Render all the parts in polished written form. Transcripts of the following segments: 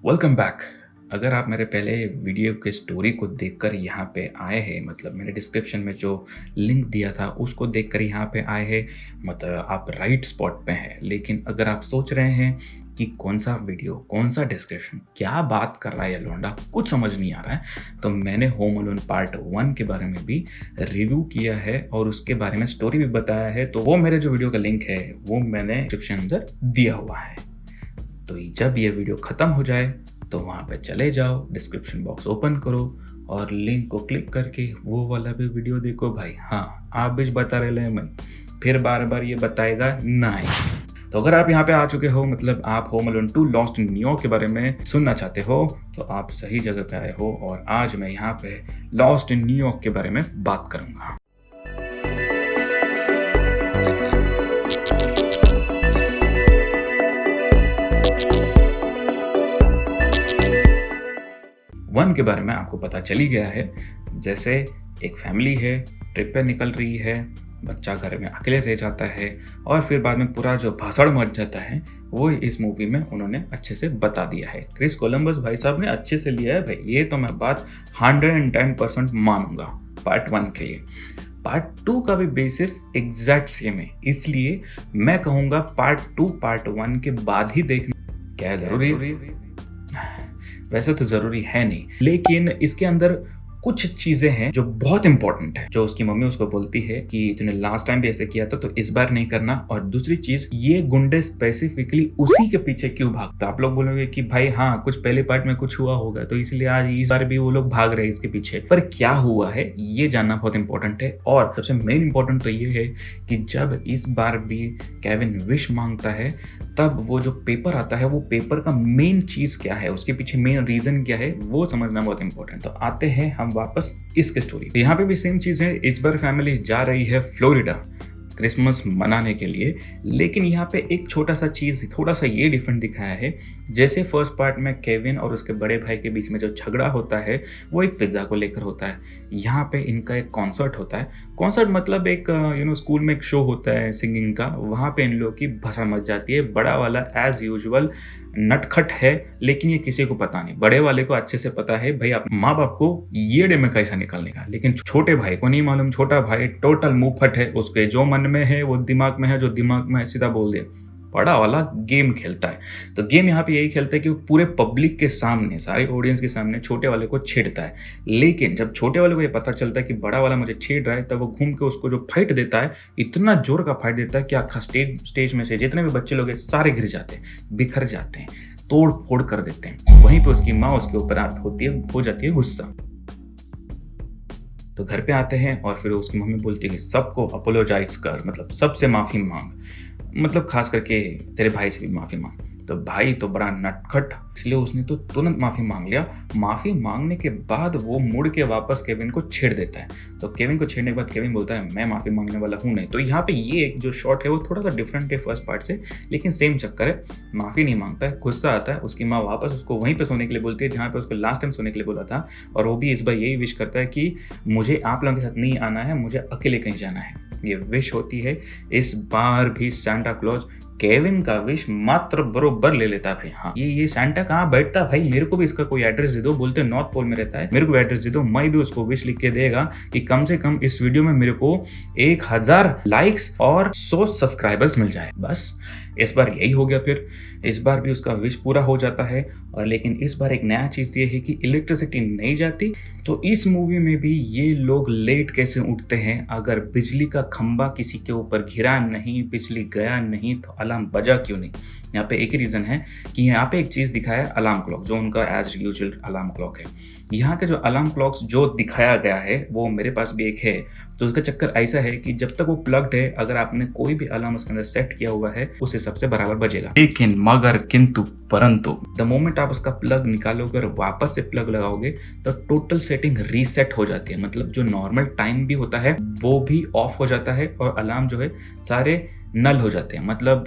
Welcome back. अगर आप मेरे पहले वीडियो के स्टोरी को देखकर यहाँ पे आए हैं, मतलब मैंने डिस्क्रिप्शन में जो लिंक दिया था उसको देखकर यहाँ पे आए हैं, मतलब आप राइट स्पॉट पे हैं। लेकिन अगर आप सोच रहे हैं कि कौन सा वीडियो, कौन सा डिस्क्रिप्शन, क्या बात कर रहा है ये लौंडा, कुछ समझ नहीं आ रहा है, तो मैंने होम अलोन पार्ट 1 के बारे में भी रिव्यू किया है और उसके बारे में स्टोरी भी बताया है। तो वो मेरे जो वीडियो का लिंक है वो मैंने डिस्क्रिप्शन अंदर दिया हुआ है। तो जब ये वीडियो ख़त्म हो जाए तो वहाँ पे चले जाओ, डिस्क्रिप्शन बॉक्स ओपन करो और लिंक को क्लिक करके वो वाला भी वीडियो देखो भाई। हाँ, आप भी बता रहे हैं, मैं फिर बार बार ये बताएगा नहीं। तो अगर आप यहाँ पे आ चुके हो, मतलब आप home alone 2 lost in New York के बारे में सुनना चाहते हो, तो आप सही जगह पे आए हो। और आज मैं यहाँ पे लॉस्ट इन न्यूयॉर्क के बारे में बात करूँगा। वन के बारे में आपको पता चल ही गया है। जैसे एक फैमिली है, ट्रिप पे निकल रही है, बच्चा घर में अकेले रह जाता है और फिर बाद में पूरा जो भसड़ मच जाता है वो इस मूवी में उन्होंने अच्छे से बता दिया है। क्रिस कोलंबस भाई साहब ने अच्छे से लिया है भाई, ये तो मैं बात 110% मानूंगा पार्ट 1 के लिए। पार्ट 2 का भी बेसिस एग्जैक्ट सेम है, इसलिए मैं कहूँगा पार्ट 2 पार्ट 1 के बाद ही देखना क्या जरूरी है। वैसे तो ज़रूरी है नहीं, लेकिन इसके अंदर कुछ चीज़ें हैं जो बहुत इंपॉर्टेंट है। जो उसकी मम्मी उसको बोलती है कि तूने लास्ट टाइम भी ऐसे किया था तो इस बार नहीं करना। और दूसरी चीज़, ये गुंडे स्पेसिफिकली उसी के पीछे क्यों भागता। आप लोग बोलोगे कि भाई हाँ, कुछ पहले पार्ट में कुछ हुआ होगा तो इसलिए आज इस बार भी वो लोग भाग रहे हैं इसके पीछे, पर क्या हुआ है ये जानना बहुत इंपॉर्टेंट है। और सबसे मेन इंपॉर्टेंट तो ये है कि जब इस बार भी केविन विश मांगता है तब वो जो पेपर आता है, वो पेपर का मेन चीज़ क्या है, उसके पीछे मेन रीज़न क्या है, वो समझना बहुत इंपॉर्टेंट। तो आते हैं हम वापस इसके स्टोरी। यहाँ पे भी सेम चीज़ है। इस बार फैमिली जा रही है फ्लोरिडा क्रिसमस मनाने के लिए, लेकिन यहाँ पे एक छोटा सा चीज़, थोड़ा सा ये डिफरेंट दिखाया है। जैसे फर्स्ट पार्ट में केविन और उसके बड़े भाई के बीच में जो झगड़ा होता है वो एक पिज़्ज़ा को लेकर होता है, यहाँ पे इनका एक कॉन्सर्ट होता है। कॉन्सर्ट मतलब एक स्कूल में एक शो होता है सिंगिंग का, वहाँ पे इन लोगों की भसड़ मच जाती है। बड़ा वाला एज यूजुअल नटखट है, लेकिन ये किसी को पता नहीं। बड़े वाले को अच्छे से पता है भाई अपने माँ बाप को ये डे में कैसा निकालने का, लेकिन छोटे भाई को नहीं मालूम। छोटा भाई टोटल मुंहफट है, उसके जो मन में है वो दिमाग में है, जो दिमाग में है सीधा बोल दे। बड़ा वाला गेम खेलता है। तो गेम यहाँ पे यही खेलता है कि वो पूरे पब्लिक के सामने, सारे ऑडियंस के सामने छोटे वाले को छेड़ता है। लेकिन जब छोटे वाले को ये पता चलता है कि बड़ा वाला मुझे छेड़ रहा है, तब वो घूम के उसको जो फाइट देता है, इतना जोर का फाइट देता है कि आखा स्टेज में से जितने भी बच्चे लोग हैं सारे गिर जाते हैं, बिखर जाते हैं, तोड़ फोड़ कर देते हैं। वहीं पे उसकी माँ उसके ऊपर हो जाती है गुस्सा। तो घर पे आते हैं और फिर उसकी मम्मी बोलती है कि सबको अपोलोजाइज कर, मतलब सबसे माफ़ी मांग, मतलब खास करके तेरे भाई से भी माफ़ी मांग। तो भाई तो बड़ा नटखट, इसलिए उसने तो तुरंत माफ़ी मांग लिया। माफ़ी मांगने के बाद वो मुड़ के वापस केविन को छेड़ देता है। तो केविन को छेड़ने के बाद केविन बोलता है मैं माफ़ी मांगने वाला हूँ नहीं। तो यहाँ पे ये एक जो शॉट है वो थोड़ा सा डिफरेंट है फर्स्ट पार्ट से, लेकिन सेम चक्कर है। माफ़ी नहीं मांगता है, गुस्सा आता है। उसकी माँ वापस उसको वहीं पर सोने के लिए बोलती है जहाँ पर उसको लास्ट टाइम सोने के लिए बोला था, और वो भी इस बार यही विश करता है कि मुझे आप लोगों के साथ नहीं आना है, मुझे अकेले कहीं जाना है। ये विश होती है। इस बार भी सांता क्लॉज केविन का विश मात्र बरोबर ले लेता है। हाँ, ये सांता कहाँ बैठता भाई, मेरे को भी इसका कोई एड्रेस दे दो। बोलते नॉर्थ पोल में रहता है, मेरे को एड्रेस दे दो, मैं भी उसको विश लिख के देगा कि कम से कम इस वीडियो में मेरे को 1000 लाइक्स और 100 सब्सक्राइबर्स मिल जाए। बस इस बार यही हो गया। फिर इस बार भी उसका विश पूरा हो जाता है। और लेकिन इस बार एक नया चीज़ ये है कि इलेक्ट्रिसिटी नहीं जाती। तो इस मूवी में भी ये लोग लेट कैसे उठते हैं, अगर बिजली का खंबा किसी के ऊपर घिरा नहीं, बिजली गया नहीं, तो अलार्म बजा क्यों नहीं। यहाँ पे एक ही रीज़न है कि यहाँ पे एक चीज़ दिखाया है, अलार्म क्लॉक, जो उनका एज यूजुअल अलार्म क्लॉक है। यहाँ के जो अलार्म क्लॉक्स जो दिखाया गया है वो मेरे पास भी एक है। तो उसका चक्कर ऐसा है कि जब तक वो प्लग्ड है, अगर आपने कोई भी अलार्म उसके अंदर सेट किया हुआ है उस हिसाब से बराबर बजेगा। लेकिन मगर किंतु परंतु द मोमेंट आप उसका प्लग निकालोगे और वापस से प्लग लगाओगे तो टोटल सेटिंग रीसेट हो जाती है। मतलब जो नॉर्मल टाइम भी होता है वो भी ऑफ हो जाता है और अलार्म जो है सारे नल हो जाते हैं, मतलब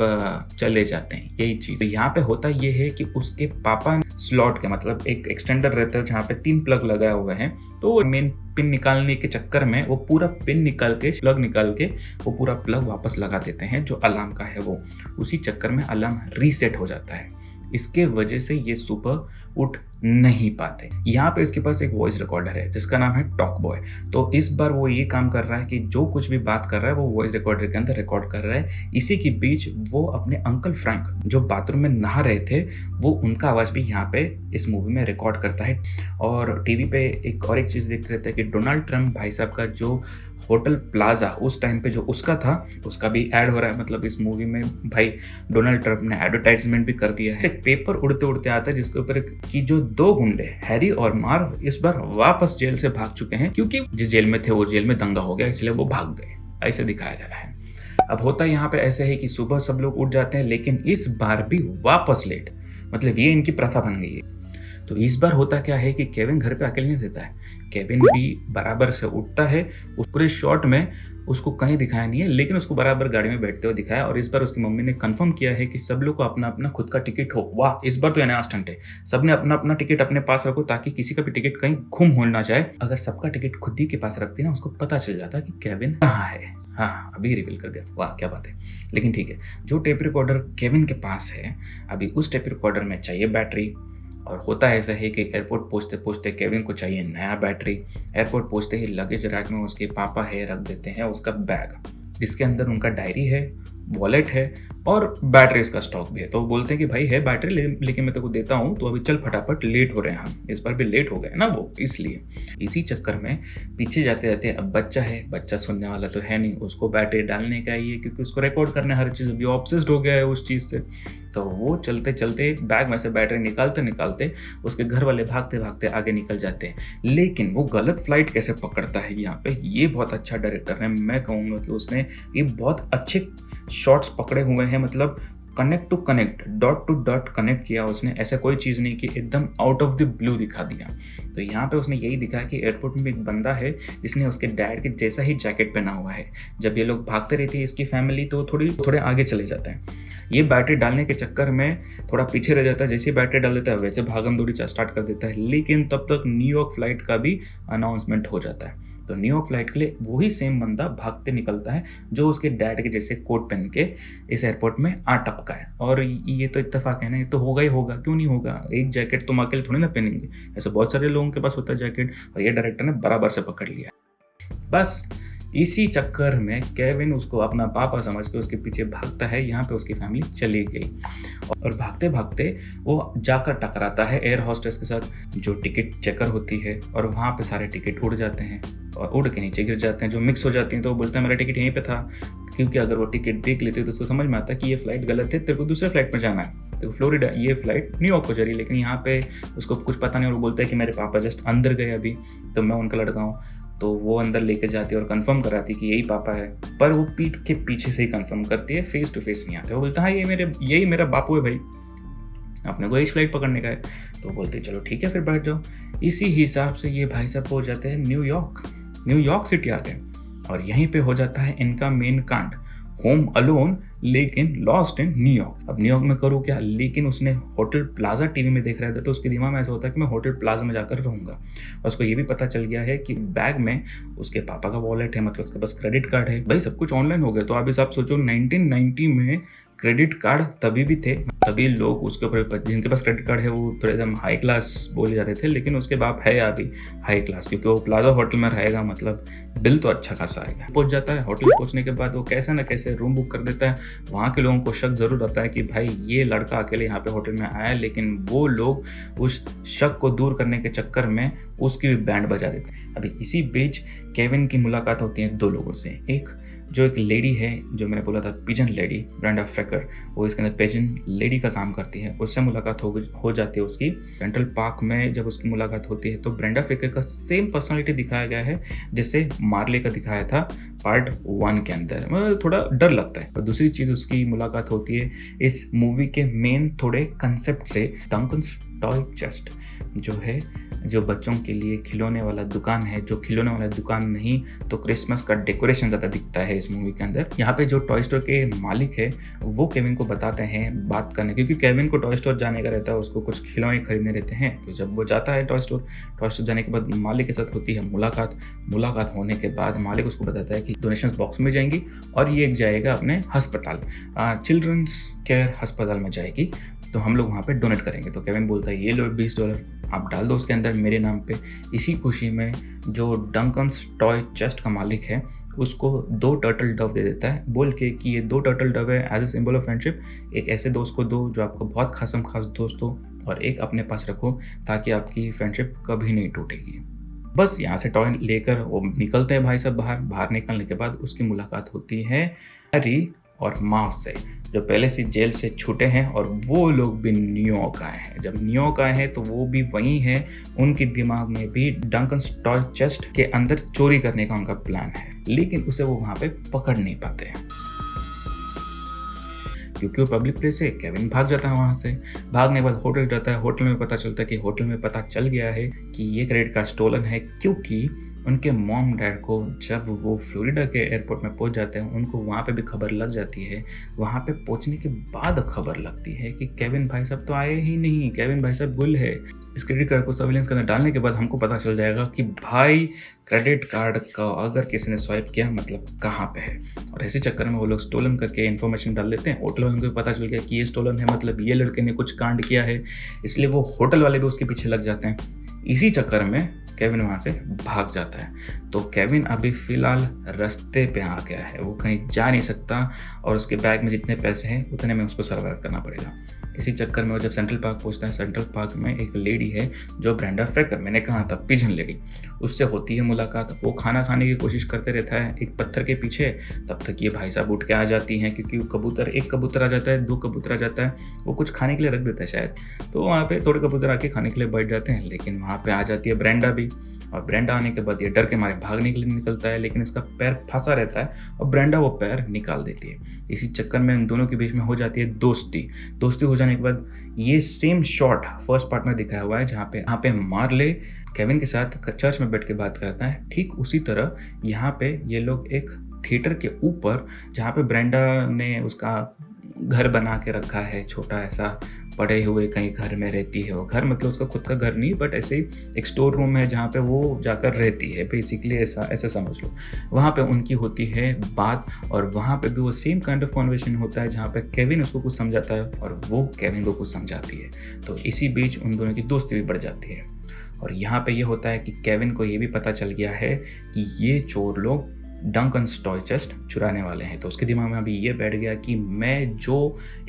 चले जाते हैं। यही चीज़ तो यहाँ पे होता ये है कि उसके पापा स्लॉट के, मतलब एक एक्सटेंडर रहता है जहाँ पे 3 प्लग लगाए हुए हैं, तो मेन पिन निकालने के चक्कर में वो पूरा पिन निकाल के, प्लग निकाल के वो पूरा प्लग वापस लगा देते हैं जो अलार्म का है वो। उसी चक्कर में अलार्म रीसेट हो जाता है। इसके वजह से ये सुबह उठ नहीं पाते। यहाँ पे इसके पास एक वॉइस रिकॉर्डर है जिसका नाम है टॉक बॉय। तो इस बार वो ये काम कर रहा है कि जो कुछ भी बात कर रहा है वो वॉइस रिकॉर्डर के अंदर रिकॉर्ड कर रहा है। इसी के बीच वो अपने अंकल फ्रैंक जो बाथरूम में नहा रहे थे वो उनका आवाज़ भी यहाँ पे इस मूवी में रिकॉर्ड करता है। और टीवी पे एक चीज़ देखते रहते हैं कि डोनाल्ड ट्रंप भाई साहब का जो होटल प्लाजा उस टाइम पे जो उसका था उसका भी ऐड हो रहा है। मतलब इस मूवी में भाई डोनाल्ड ट्रंप ने एडवर्टाइजमेंट भी कर दिया है। एक पेपर उड़ते उड़ते आता है जिसके ऊपर कि जो 2 गुंडे हैरी और मार्व इस बार वापस जेल से भाग चुके हैं, क्योंकि जिस जेल में थे वो जेल में दंगा हो गया इसलिए वो भाग गए, ऐसे दिखाया गया है। अब होता यहाँ पे ऐसे है कि सुबह सब लोग उठ जाते हैं लेकिन इस बार भी वापस लेट, मतलब ये इनकी प्रथा बन गई है। तो इस बार होता क्या है कि केविन घर पे अकेले नहीं रहता है, केविन भी बराबर से उठता है। उस पूरे शॉट में उसको कहीं दिखाया नहीं है लेकिन उसको बराबर गाड़ी में बैठते हुए दिखाया। और इस बार उसकी मम्मी ने कंफर्म किया है कि सब लोग को अपना अपना खुद का टिकट हो। वाह, इस बार तो ये नया स्टंट है, सबने अपना अपना टिकट अपने पास रखो ताकि किसी का भी टिकट कहीं गुम हो ना जाए। अगर सबका टिकट खुद ही के पास रखती ना उसको पता चल जाता कि केविन कहाँ है। हाँ, अभी रिवील कर दिया, वाह क्या बात है। लेकिन ठीक है, जो टेप रिकॉर्डर केविन के पास है अभी उस टेप रिकॉर्डर में चाहिए बैटरी। और होता ऐसा है कि एयरपोर्ट पहुँचते पहुँचते केविन को चाहिए नया बैटरी। एयरपोर्ट पहुँचते ही लगेज रैक में उसके पापा है रख देते हैं उसका बैग जिसके अंदर उनका डायरी है, वॉलेट है और बैटरीज का स्टॉक भी है। तो वो बोलते हैं कि भाई है बैटरी लेकिन मैं तेको देता हूँ तो अभी चल फटाफट, लेट हो रहे हैं हम, इस बार भी लेट हो गए ना वो, इसलिए इसी चक्कर में पीछे जाते जाते अब बच्चा है, बच्चा सुनने वाला तो है नहीं, उसको बैटरी डालने का ही है क्योंकि उसको रिकॉर्ड करना हर चीज़, अभी ऑब्सेस्ड हो गया है उस चीज़ से। तो वो चलते चलते बैग में से बैटरी निकालते निकालते उसके घर वाले भागते भागते आगे निकल जाते हैं। लेकिन वो गलत फ्लाइट कैसे पकड़ता है यहाँ पे, ये बहुत अच्छा डायरेक्टर है। मैं कहूँगा कि उसने ये बहुत अच्छे शॉट्स पकड़े हुए हैं, मतलब connect to connect, dot to dot connect किया उसने। ऐसा कोई चीज़ नहीं कि एकदम आउट ऑफ द ब्लू दिखा दिया। तो यहाँ पे उसने यही दिखाया कि एयरपोर्ट में एक बंदा है जिसने उसके डैड के जैसा ही जैकेट पहना हुआ है। जब ये लोग भागते रहती है इसकी फैमिली तो थोड़े आगे चले जाते हैं। ये बैटरी डालने के चक्कर में थोड़ा पीछे रह जाता है, जैसे बैटरी डाल देता है वैसे भागम दौड़ी स्टार्ट कर देता है। लेकिन तब तक न्यूयॉर्क फ्लाइट का भी अनाउंसमेंट हो जाता है। तो न्यूयॉर्क फ्लाइट के लिए वही सेम बंदा भागते निकलता है जो उसके डैड के जैसे कोट पहन के इस एयरपोर्ट में आ टपका है। और ये तो इत्तेफाक है ना, ये तो होगा ही होगा, क्यों नहीं होगा। एक जैकेट तुम अकेले थोड़ी ना पहनेंगे, ऐसे बहुत सारे लोगों के पास होता है जैकेट, और ये डायरेक्टर ने बराबर से पकड़ लिया। बस इसी चक्कर में केविन उसको अपना पापा समझ के उसके पीछे भागता है। यहाँ पे उसकी फैमिली चली गई और भागते भागते वो जाकर टकराता है एयर हॉस्टेस के साथ जो टिकट चेकर होती है। और वहाँ पे सारे टिकट उड़ जाते हैं और उड़ के नीचे गिर जाते हैं, जो मिक्स हो जाती हैं। तो वो बोलता है मेरा टिकट यहीं पे था, क्योंकि अगर वो टिकट देख लेते तो उसको समझ में आता कि ये फ्लाइट गलत है, तेरे को दूसरे फ्लाइट में जाना है। तो फ्लोरिडा ये फ्लाइट न्यूयॉर्क को जा रही है, लेकिन यहाँ पे उसको कुछ पता नहीं। और वो बोलता है कि मेरे पापा जस्ट अंदर गए अभी, तो मैं उनका लड़का हूँ। तो वो अंदर लेके जाती है और कंफर्म कराती है कि यही पापा है, पर वो पीठ के पीछे से ही कंफर्म करती है, फेस टू फेस नहीं आते। वो बोलता है हाँ यही मेरा बापू है भाई, अपने को इस फ्लाइट पकड़ने का है। तो बोलते चलो ठीक है फिर बैठ जाओ। इसी हिसाब से ये भाई साहब पहुंच जाते हैं न्यूयॉर्क सिटी आ गए। और यहीं पे हो जाता है इनका मेन कांड, होम अलोन लेकिन लॉस्ट इन न्यूयॉर्क। अब न्यूयॉर्क में करूँ क्या, लेकिन उसने होटल प्लाजा टीवी में देख रहा था तो उसके दिमाग में ऐसा होता है कि मैं होटल प्लाजा में जाकर रहूँगा। और उसको ये भी पता चल गया है कि बैग में उसके पापा का वॉलेट है, मतलब उसके पास क्रेडिट कार्ड है। भाई सब कुछ ऑनलाइन हो गया। तो अभी आप सोचो 1990 में क्रेडिट कार्ड तभी भी थे, तभी लोग उसके ऊपर, जिनके पास क्रेडिट कार्ड है वो थोड़े एकदम हाई क्लास बोले जाते थे। लेकिन उसके बाप है अभी हाई क्लास, क्योंकि वो प्लाजा होटल में रहेगा, मतलब बिल तो अच्छा खासा आएगा। पहुंच जाता है, होटल पहुंचने के बाद वो कैसे ना कैसे रूम बुक कर देता है। वहाँ के लोगों को शक जरूर आता है कि भाई ये लड़का अकेले यहाँ पे होटल में आया, लेकिन वो लोग उस शक को दूर करने के चक्कर में उसकी भी बैंड बजा देते हैं। अभी इसी बीच केविन की मुलाकात होती है 2 लोगों से। एक लेडी है जो मैंने बोला था पिजन लेडी, ब्रेंडा फ्रेकर, वो इसके अंदर पिजन लेडी का काम करती है। उससे मुलाकात हो जाती है उसकी सेंट्रल पार्क में। जब उसकी मुलाकात होती है तो ब्रेंडा फ्रेकर का सेम पर्सनालिटी दिखाया गया है जैसे मार्ले का दिखाया था पार्ट 1 के अंदर। मतलब थोड़ा डर लगता है। और दूसरी चीज़ उसकी मुलाकात होती है इस मूवी के मेन थोड़े कंसेप्ट से, डंकन्स टॉय चेस्ट जो है, जो बच्चों के लिए खिलौने वाला दुकान है, जो खिलौने वाला दुकान नहीं तो क्रिसमस का डेकोरेशन ज़्यादा दिखता है इस मूवी के अंदर। यहाँ पे जो टॉय स्टोर के मालिक है वो केविन को बताते हैं बात करने, क्योंकि केविन को टॉय स्टोर जाने का रहता है, उसको कुछ खिलौने खरीदने रहते हैं। तो जब वो जाता है टॉय स्टोर जाने के बाद मालिक के साथ होती है मुलाकात होने के बाद मालिक उसको बताता है कि डोनेशंस बॉक्स में जाएंगी और ये एक जाएगा अपने अस्पताल, चिल्ड्रंस केयर अस्पताल में जाएगी। तो हम लोग वहाँ पे डोनेट करेंगे। तो केविन बोलता है ये लो $20 आप डाल दो उसके अंदर मेरे नाम पे। इसी खुशी में जो डंकन्स टॉय चेस्ट का मालिक है उसको 2 टर्टल डव दे देता है, बोल के कि ये 2 टर्टल डव है as a symbol of friendship. एक ऐसे दोस्त को दो जो आपको बहुत खासम खास दोस्त हो, और एक अपने पास रखो ताकि आपकी फ्रेंडशिप कभी नहीं टूटेगी। बस यहाँ से टॉय लेकर वो निकलते हैं भाई साहब बाहर निकलने के बाद उसकी मुलाकात होती है हैरी और मार्स से, जो पहले से जेल से छूटे हैं, और वो लोग भी न्यूयॉर्क आए हैं। जब न्यूयॉर्क आए हैं तो वो भी वहीं हैं, उनके दिमाग में भी डंकन्स टॉय चेस्ट के अंदर चोरी करने का उनका प्लान है, लेकिन उसे वो वहाँ पे पकड़ नहीं पाते हैं क्योंकि वो पब्लिक प्लेस है। केविन भाग जाता है वहाँ से। भागने के बाद होटल जाता है। होटल में पता चलता है कि होटल में पता चल गया है कि ये क्रेडिट कार्ड स्टोलन है, क्योंकि उनके मॉम डैड को जब वो फ्लोरिडा के एयरपोर्ट में पहुंच जाते हैं उनको वहाँ पे भी खबर लग जाती है। वहाँ पे पहुंचने के बाद खबर लगती है कि केविन भाई साहब तो आए ही नहीं, केविन भाई साहब गुल है। इस क्रेडिट कार्ड को सर्विलेंस के अंदर डालने के बाद हमको पता चल जाएगा कि भाई क्रेडिट कार्ड का अगर किसी ने स्वाइप किया मतलब कहाँ पे है, और ऐसे चक्कर में वो लोग स्टोलन करके इन्फॉर्मेशन डाल देते हैं। होटल वालों को पता चल गया कि ये स्टोलन है, मतलब ये लड़के ने कुछ कांड किया है, इसलिए वो होटल वाले भी उसके पीछे लग जाते हैं। इसी चक्कर में केविन वहाँ से भाग जाता है। तो केविन अभी फ़िलहाल रास्ते पे आ गया है, वो कहीं जा नहीं सकता, और उसके बैग में जितने पैसे हैं उतने में उसको सर्वाइव करना पड़ेगा। इसी चक्कर में वो जब सेंट्रल पार्क पहुँचता है, सेंट्रल पार्क में एक लेडी है जो ब्रेंडा फ्रेकर, मैंने कहा था पिजन लेडी, उससे होती है मुलाकात। वो खाना खाने की कोशिश करते रहता है एक पत्थर के पीछे, तब तक ये भाई साहब उठ के आ जाती हैं, क्योंकि एक कबूतर आ जाता है, 2 कबूतर आ जाता है, वो कुछ खाने के लिए रख देता है शायद, तो वहाँ पे थोड़े कबूतर आके खाने के लिए बैठ जाते हैं। लेकिन वहाँ पे आ जाती है ब्रेंडा भी, और ब्रेंडा आने के बाद ये डर के मारे भागने के लिए निकलता है, लेकिन इसका पैर फंसा रहता है और ब्रेंडा वो पैर निकाल देती है। इसी चक्कर में इन दोनों के बीच में हो जाती है दोस्ती हो जाने के बाद ये सेम शॉट फर्स्ट पार्ट में दिखाया हुआ है, जहाँ पे मार्ले केविन के साथ चर्च में बैठ के बात करता है। ठीक उसी तरह यहाँ पे ये लोग एक थिएटर के ऊपर, जहाँ पे ब्रेंडा ने उसका घर बना के रखा है, छोटा ऐसा पड़े हुए कहीं घर में रहती है। वो घर मतलब उसका खुद का घर नहीं, बट ऐसे ही एक स्टोर रूम है जहाँ पे वो जाकर रहती है, बेसिकली ऐसा समझ लो। वहाँ पे उनकी होती है बात, और वहाँ पे भी वो सेम काइंड ऑफ कॉन्वर्सेशन होता है, जहाँ पे केविन उसको कुछ समझाता है और वो केविन को कुछ समझाती है। तो इसी बीच उन दोनों की दोस्ती भी बढ़ जाती है। और यहाँ पे ये होता है कि केविन को ये भी पता चल गया है कि ये चोर लोग डंकन्स टॉय चेस्ट चुराने वाले हैं। तो उसके दिमाग में अभी ये बैठ गया कि मैं जो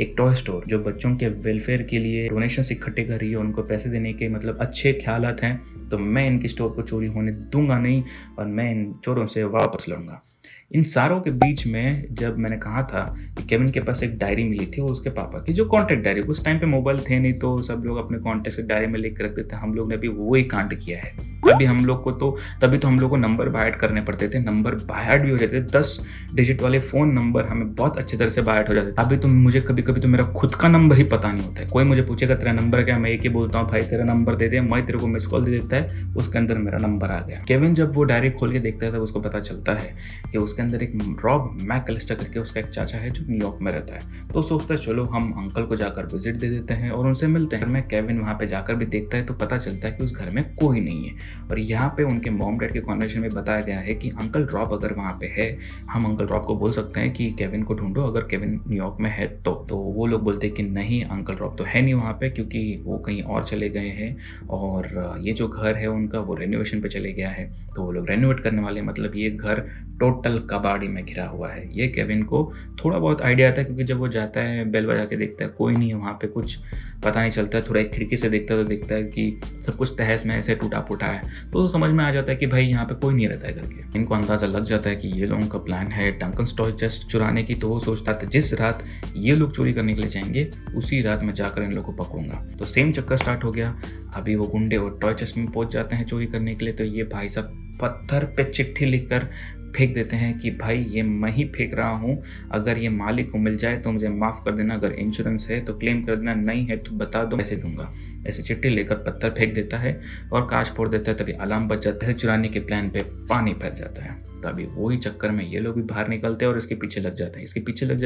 एक टॉय स्टोर जो बच्चों के वेलफेयर के लिए डोनेशंस इकट्ठे कर रही है, उनको पैसे देने के मतलब अच्छे ख्यालात हैं, तो मैं इनकी स्टोर को चोरी होने दूंगा नहीं, और मैं इन चोरों से वापस लड़ूंगा। इन सारों के बीच में जब मैंने कहा था कि केविन के पास एक डायरी मिली थी, वो उसके पापा की जो कॉन्टैक्ट डायरी, उस टाइम पे मोबाइल थे नहीं, तो सब लोग अपने कॉन्टैक्ट से डायरी में लिख के रख देते हैं। हम लोग ने भी वही कांड किया है। अभी हम लोग को तभी तो हम लोग को नंबर बायट करने पड़ते थे, नंबर बायट भी हो जाते थे। 10 डिजिट वाले फ़ोन नंबर हमें बहुत अच्छी तरह से बायट हो जाते थे। अभी तो मुझे कभी कभी तो मेरा खुद का नंबर ही पता नहीं होता है। कोई मुझे पूछेगा तेरा नंबर क्या, मैं एक ही बोलता हूँ भाई तेरा नंबर दे दे, मैं तेरे को मिस कॉल दे देता है, उसके अंदर मेरा नंबर आ गया। केविन जब वो डायरी खोल के देखता है तो उसको पता चलता है कि उसके अंदर एक रॉब मैकलिस्टर करके उसका एक चाचा है जो न्यूयॉर्क में रहता है। तो सोचता है चलो हम अंकल को जाकर विजिट दे देते हैं और उनसे मिलते हैं। मैं केविन वहाँ पे जाकर भी देखता है तो पता चलता है कि उस घर में कोई नहीं है, और यहाँ पे उनके मॉम डैड के कॉन्वर्सेशन में बताया गया है कि अंकल रॉब अगर वहाँ पे है, हम अंकल रॉब को बोल सकते हैं कि केविन को ढूंढो अगर केविन न्यूयॉर्क में है तो वो लोग बोलते हैं कि नहीं, अंकल रॉब तो है नहीं वहाँ पे, क्योंकि वो कहीं और चले गए हैं, और ये जो घर है उनका वो रेनोवेशन पे चले गया है, तो वो लोग रेनोवेट करने वाले, मतलब ये घर टोटल कबाड़ी में घिरा हुआ है। ये केविन को थोड़ा बहुत आइडिया आता है, क्योंकि जब वो जाता है बेल बजा के देखता है कोई नहीं है वहाँ पे, कुछ पता नहीं चलता है। थोड़ा एक खिड़की से देखता है तो देखता है कि सब कुछ तहस में ऐसे टूटा फूटा है, तो समझ में आ जाता है कि भाई यहाँ पे कोई नहीं रहता है करके। इनको अंदाज़ा लग जाता है कि ये लोगों का प्लान है डंकन्स टॉय चेस्ट चुराने की। तो वो सोचता था जिस रात ये लोग चोरी करने के लिए जाएंगे उसी रात मैं जाकर इन लोगों को पकड़ूंगा। तो सेम चक्कर स्टार्ट हो गया। अभी वो गुंडे और टॉय चेस्ट में पहुंच जाते हैं चोरी करने के लिए। तो ये भाई साहब पत्थर पे चिट्ठी लिखकर फेंक देते हैं कि भाई ये मैं ही फेंक रहा हूँ, अगर ये मालिक को मिल जाए तो मुझे माफ़ कर देना, अगर इंश्योरेंस है तो क्लेम कर देना, नहीं है तो बता दो पैसे दूंगा। ऐसे चिट्ठी लेकर पत्थर फेंक देता है और कांच फोड़ देता है। तभी अलार्म बज जाता है। चुराने के प्लान पे पानी फैल जाता है। तभी वही चक्कर में ये लोग भी बाहर निकलते हैं और इसके पीछे लग जाते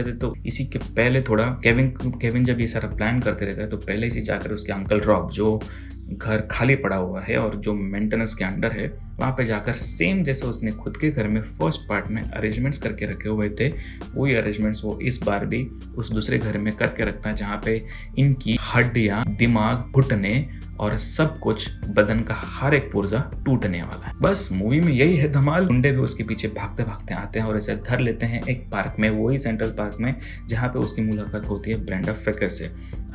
हैं। तो इसी के पहले थोड़ा केविन जब ये सारा प्लान करते रहता है तो पहले से जाकर उसके अंकल रॉब जो घर खाली पड़ा हुआ है और जो मेंटेनेंस के अंडर है वहाँ पे जाकर सेम जैसे उसने खुद के घर में फर्स्ट पार्ट में अरेंजमेंट्स करके रखे हुए थे, वही अरेंजमेंट्स वो इस बार भी उस दूसरे घर में करके रखता है, जहाँ पे इनकी हड्डियाँ, दिमाग, घुटने और सब कुछ बदन का हर एक पुर्जा टूटने वाला है। बस मूवी में यही है धमाल। गुंडे भी उसके पीछे भागते भागते आते हैं और इसे धर लेते हैं एक पार्क में, वही सेंट्रल पार्क में जहाँ पे उसकी मुलाकात होती है ब्रेंडा फेकर से।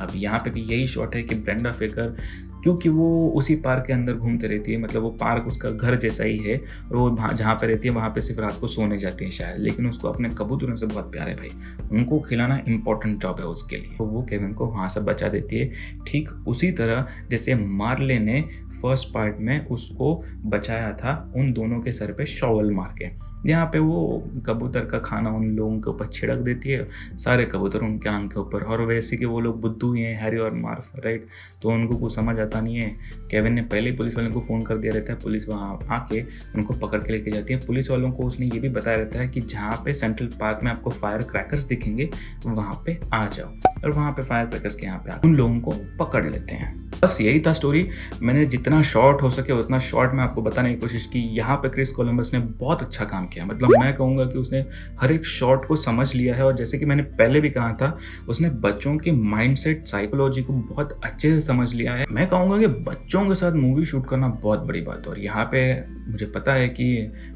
अब यहाँ पे भी यही शॉट है कि ब्रेंडा फेकर, क्योंकि वो उसी पार्क के अंदर घूमते रहती है, मतलब वो पार्क उसका घर जैसा ही है और वो जहाँ पे रहती है वहाँ पे सिर्फ रात को सोने जाती है शायद, लेकिन उसको अपने कबूतरों से बहुत प्यार है भाई, उनको खिलाना इंपॉर्टेंट जॉब है उसके लिए। तो वो केविन को वहाँ से बचा देती है, ठीक उसी तरह जैसे मार्ले ने फर्स्ट पार्ट में उसको बचाया था उन दोनों के सर पे शॉवल मार के। यहाँ पे वो कबूतर का खाना उन लोगों के ऊपर छिड़क देती है, सारे कबूतर उनके आंख के ऊपर, और वैसे कि वो लोग बुद्धू ही हैं, हैरी और मार्फ, राइट, तो उनको कुछ समझ आता नहीं है। केविन ने पहले ही पुलिस वालों को फ़ोन कर दिया रहता है, पुलिस वहाँ आके उनको पकड़ के लेके जाती है। पुलिस वालों को उसने ये भी बताया रहता है कि जहाँ पे सेंट्रल पार्क में आपको फायर क्रैकर्स दिखेंगे वहाँ पे आ जाओ, और वहाँ पे फायर क्रैकर्स के यहाँ पे उन लोगों को पकड़ लेते हैं। बस यही था स्टोरी। मैंने जितना शॉर्ट हो सके उतना शॉर्ट में आपको बताने की कोशिश की। यहाँ पे क्रिस कोलंबस ने बहुत अच्छा काम किया, मतलब मैं कहूँगा कि उसने हर एक शॉट को समझ लिया है, और जैसे कि मैंने पहले भी कहा था, उसने बच्चों के माइंडसेट, साइकोलॉजी को बहुत अच्छे से समझ लिया है। मैं कहूँगा कि बच्चों के साथ मूवी शूट करना बहुत बड़ी बात है, और यहाँ पे मुझे पता है कि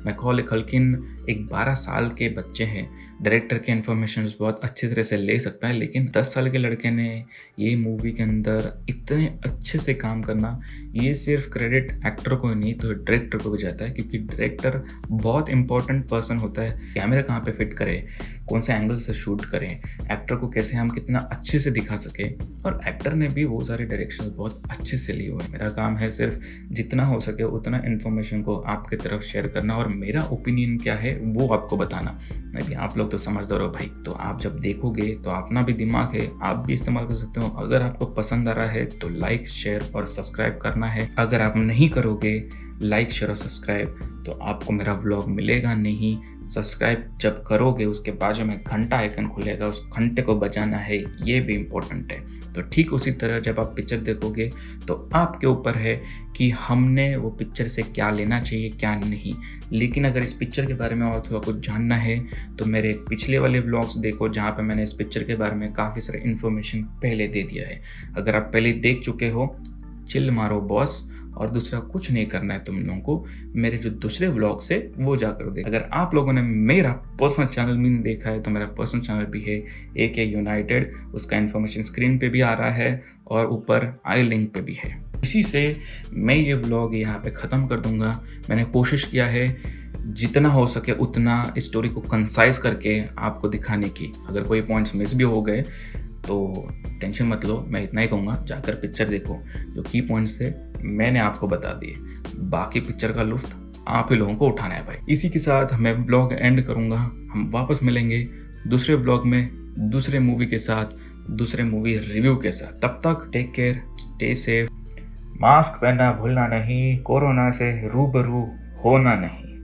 मैकॉले कल्किन एक 12 साल के बच्चे हैं, डायरेक्टर के इन्फॉर्मेशन बहुत अच्छी तरह से ले सकता है, लेकिन 10 साल के लड़के ने ये मूवी के अंदर इतने अच्छे से काम करना, ये सिर्फ क्रेडिट एक्टर को नहीं तो डायरेक्टर को भी जाता है, क्योंकि डायरेक्टर बहुत इंपॉर्टेंट पर्सन होता है। कैमरा कहाँ पे फिट करें, कौन से एंगल से शूट करें, एक्टर को कैसे हम कितना अच्छे से दिखा सके, और एक्टर ने भी वो सारे डायरेक्शन बहुत अच्छे से लिए हुए हैं। मेरा काम है सिर्फ जितना हो सके उतना इन्फॉर्मेशन को आपकी तरफ शेयर करना, और मेरा ओपिनियन क्या है वो आपको बताना। मैं भी, आप लोग तो समझदार हो भाई, तो आप जब देखोगे तो अपना भी दिमाग है, आप भी इस्तेमाल कर सकते हो। अगर आपको पसंद आ रहा है तो लाइक, शेयर और सब्सक्राइब करना है। अगर आप नहीं करोगे लाइक, शेयर और सब्सक्राइब तो आपको मेरा व्लॉग मिलेगा नहीं। सब्सक्राइब जब करोगे उसके बाजू में घंटा आइकन खुलेगा, उस घंटे को बजाना है, ये भी इम्पोर्टेंट है। तो ठीक उसी तरह जब आप पिक्चर देखोगे तो आपके ऊपर है कि हमने वो पिक्चर से क्या लेना चाहिए क्या नहीं। लेकिन अगर इस पिक्चर के बारे में और थोड़ा कुछ जानना है तो मेरे पिछले वाले व्लॉग्स देखो, जहाँ पे मैंने इस पिक्चर के बारे में काफ़ी सारे इन्फॉर्मेशन पहले दे दिया है। अगर आप पहले देख चुके हो, चिल मारो बॉस, और दूसरा कुछ नहीं करना है तुम लोगों को, मेरे जो दूसरे व्लॉग्स है वो जाकर देख। अगर आप लोगों ने मेरा पर्सनल चैनल भी नहीं देखा है तो मेरा पर्सनल चैनल भी है AK यूनाइटेड, उसका इन्फॉर्मेशन स्क्रीन पे भी आ रहा है और ऊपर आई लिंक पे भी है। इसी से मैं ये व्लॉग यहाँ पे ख़त्म कर दूँगा। मैंने कोशिश किया है जितना हो सके उतना स्टोरी को कंसाइज करके आपको दिखाने की। अगर कोई पॉइंट्स मिस भी हो गए तो टेंशन मत लो, मैं इतना ही कहूँगा, जाकर पिक्चर देखो। जो की पॉइंट्स थे मैंने आपको बता दिए, बाकी पिक्चर का लुत्फ आप ही लोगों को उठाना है भाई। इसी के साथ मैं व्लॉग एंड करूँगा। हम वापस मिलेंगे दूसरे व्लॉग में, दूसरे मूवी के साथ, दूसरे मूवी रिव्यू के साथ। तब तक take care, stay safe, mask पहनना भूलना नहीं, कोरोना से रूबरू होना नहीं।